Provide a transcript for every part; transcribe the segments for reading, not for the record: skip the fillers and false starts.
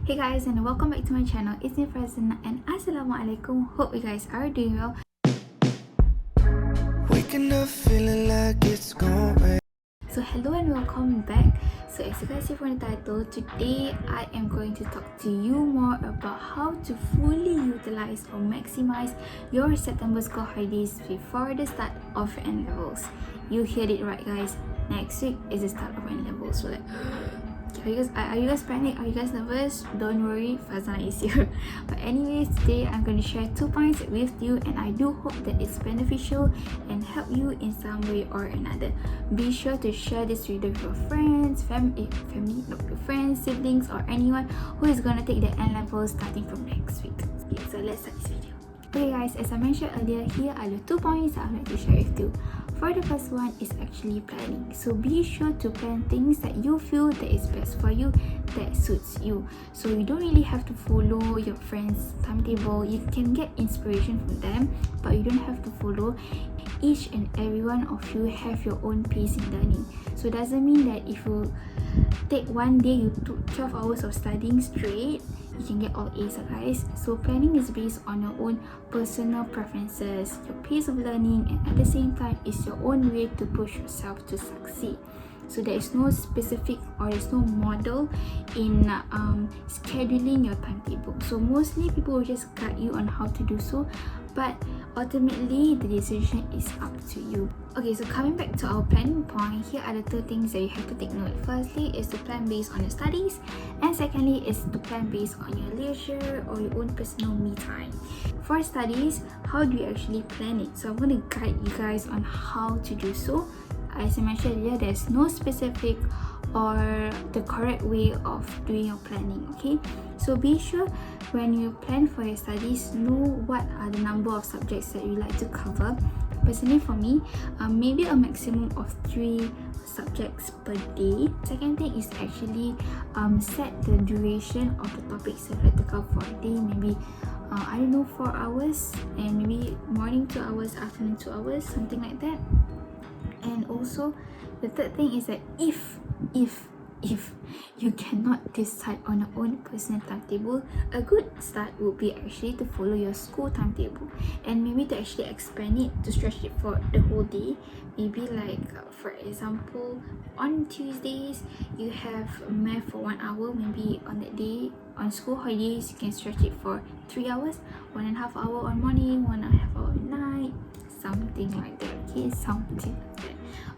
Hey guys, and welcome back to my channel. It's me Farzana and Assalamualaikum. Hope you guys are doing well. Waking up feeling like it's gone rain. So hello and welcome back. So as you guys see from the title, today I am going to talk to you more about how to fully utilize or maximize your September school holidays before the start of N-levels. You heard it right guys, next week is the start of N-levels. So like, are you guys panicked? Are you guys nervous? Don't worry, Farzana is here. But anyways, today I'm going to share 2 points with you, and I do hope that it's beneficial and help you in some way or another. Be sure to share this video with your friends, siblings, or anyone who is going to take the N-levels starting from next week. Okay, so let's start this video. Okay guys, as I mentioned earlier, here are the 2 points I would like to share with you. For the first one is actually planning. So be sure to plan things that you feel that is best for you, that suits you. So you don't really have to follow your friends' timetable. You can get inspiration from them, but you don't have to follow. Each and every one of you have your own pace in learning. So it doesn't mean that if you take one day, you took 12 hours of studying straight, you can get all A's, guys. So planning is based on your own personal preferences, your pace of learning, and at the same time is your own way to push yourself to succeed. So there is no specific or there's no model in scheduling your timetable. So mostly people will just guide you on how to do so, but ultimately the decision is up to you. Okay, so coming back to our planning point, here are the 2 things that you have to take note. Firstly is to plan based on your studies, and secondly is to plan based on your leisure or your own personal me time. For studies, how do you actually plan it? So I'm going to guide you guys on how to do so. As I mentioned earlier, there's no specific or the correct way of doing your planning, okay? So be sure when you plan for your studies, know what are the number of subjects that you like to cover. Personally for me, maybe a maximum of 3 subjects per day. Second thing is actually set the duration of the topics that you like to cover for a day. Maybe I don't know, 4 hours, and maybe morning 2 hours, afternoon 2 hours, something like that. And also the third thing is that if you cannot decide on your own personal timetable, a good start would be actually to follow your school timetable, and maybe to actually expand it, to stretch it for the whole day. Maybe like for example, on Tuesdays you have math for 1 hour. Maybe on that day, on school holidays, you can stretch it for 3 hours, 1.5 hour on morning, 1.5 hour at night, something like that. Okay, something like that.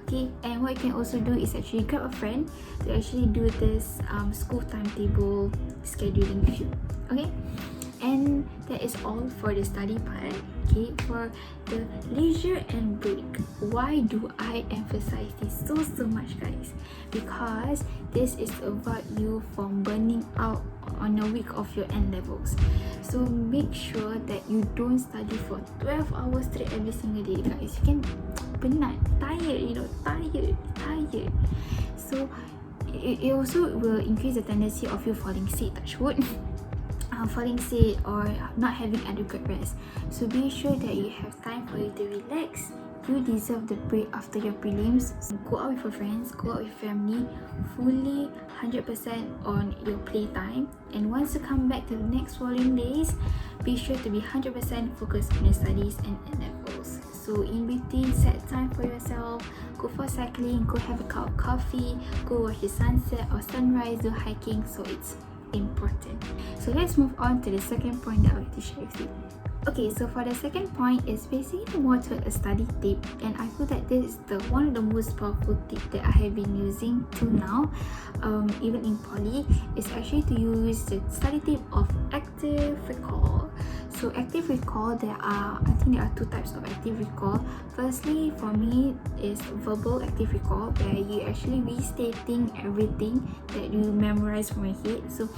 Okay, and what you can also do is actually grab a friend to actually do this school timetable scheduling with you. Okay, and that is all for the study part. Okay, for the leisure and break, why do I emphasize this so much, guys? Because this is about you from burning out on a week of your N-levels. So make sure that you don't study for 12 hours straight every single day, guys. You can penat, tired. So it also will increase the tendency of you falling sick, touch wood. Falling sick or not having adequate rest. So be sure that you have time for you to relax. You deserve the break after your prelims. Go out with your friends, go out with family, fully 100% on your playtime. And once you come back to the next following days, be sure to be 100% focused on your studies and N-levels. So in between, set time for yourself. Go for cycling, go have a cup of coffee, go watch the sunset or sunrise, do hiking. So it's important. So let's move on to the second point that I want to share with you. Okay, so for the second point is basically more to a study tip, and I feel that this is one of the most powerful tip that I have been using till now, even in poly, is actually to use the study tip of active recall. So active recall, I think there are 2 types of active recall. Firstly, for me, is verbal active recall, where you actually restating everything that you memorize from your head. So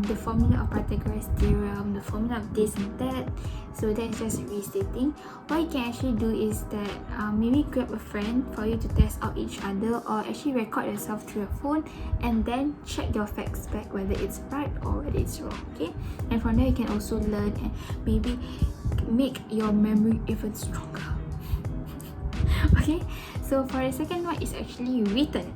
the formula of Pythagoras theorem, the formula of this and that. So that's just restating. What you can actually do is that maybe grab a friend for you to test out each other, or actually record yourself through your phone and then check your facts back whether it's right or whether it's wrong. Okay, and from there you can also learn and maybe make your memory even stronger. Okay, so for the second one is actually written.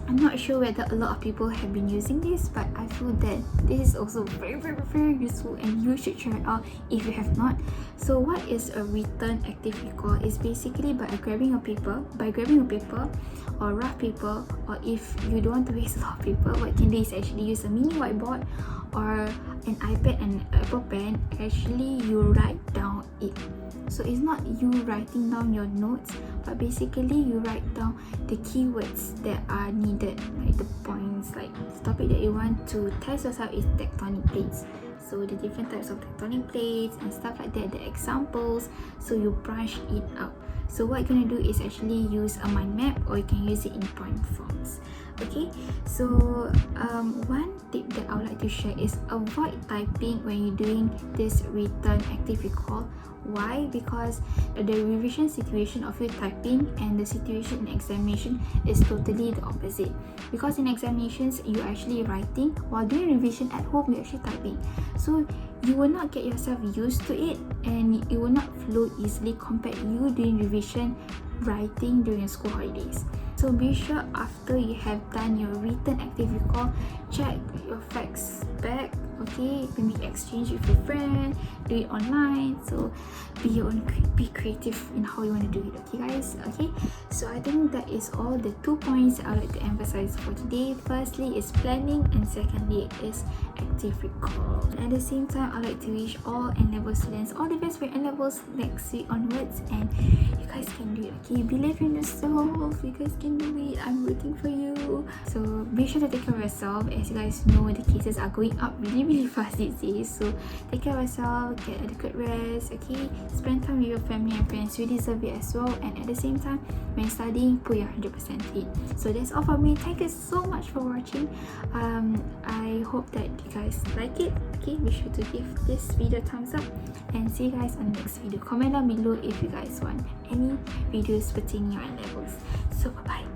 I'm not sure whether a lot of people have been using this, but I feel that this is also very useful and you should try it out if you have not. So what is a written active recall? Is basically by grabbing a paper or rough paper, or if you don't want to waste a lot of paper, what you can do is actually use a mini whiteboard or an iPad and Apple Pen. Actually, you write down it. So it's not you writing down your notes, but basically you write down the keywords that are needed, like the points, like the topic that you want to test yourself is tectonic plates. So the different types of tectonic plates and stuff like that, the examples, so you branch it out. So what you're gonna do is actually use a mind map, or you can use it in point forms. Okay, so one tip that I would like to share is avoid typing when you're doing this written active recall. Why? Because the revision situation of you typing and the situation in examination is totally the opposite. Because in examinations, you're actually writing, while doing revision at home, you're actually typing. So you will not get yourself used to it, and it will not flow easily compared you doing revision writing during school holidays. So be sure after you have done your written active recall, check your facts back. Okay, maybe exchange with your friend, do it online. So be creative in how you want to do it. Okay guys, okay, so I think that is all the 2 points I would like to emphasize for today. Firstly is planning, and secondly is active recall. At the same time, I'd like to wish all N-level students all the best for N-levels next week onwards, and you guys can do it. Okay, believe in yourself, you guys can do it. I'm rooting for you. So be sure to take care of yourself. As you guys know, the cases are going up really fast these days, so take care of yourself, get adequate rest. Okay, spend time with your family and friends, you deserve it as well. And at the same time, when studying, put your 100% in. So that's all from me. Thank you so much for watching. I hope that you guys like it. Okay, be sure to give this video a thumbs up, and see you guys on the next video. Comment down below if you guys want any videos pertaining your N-levels. So bye bye.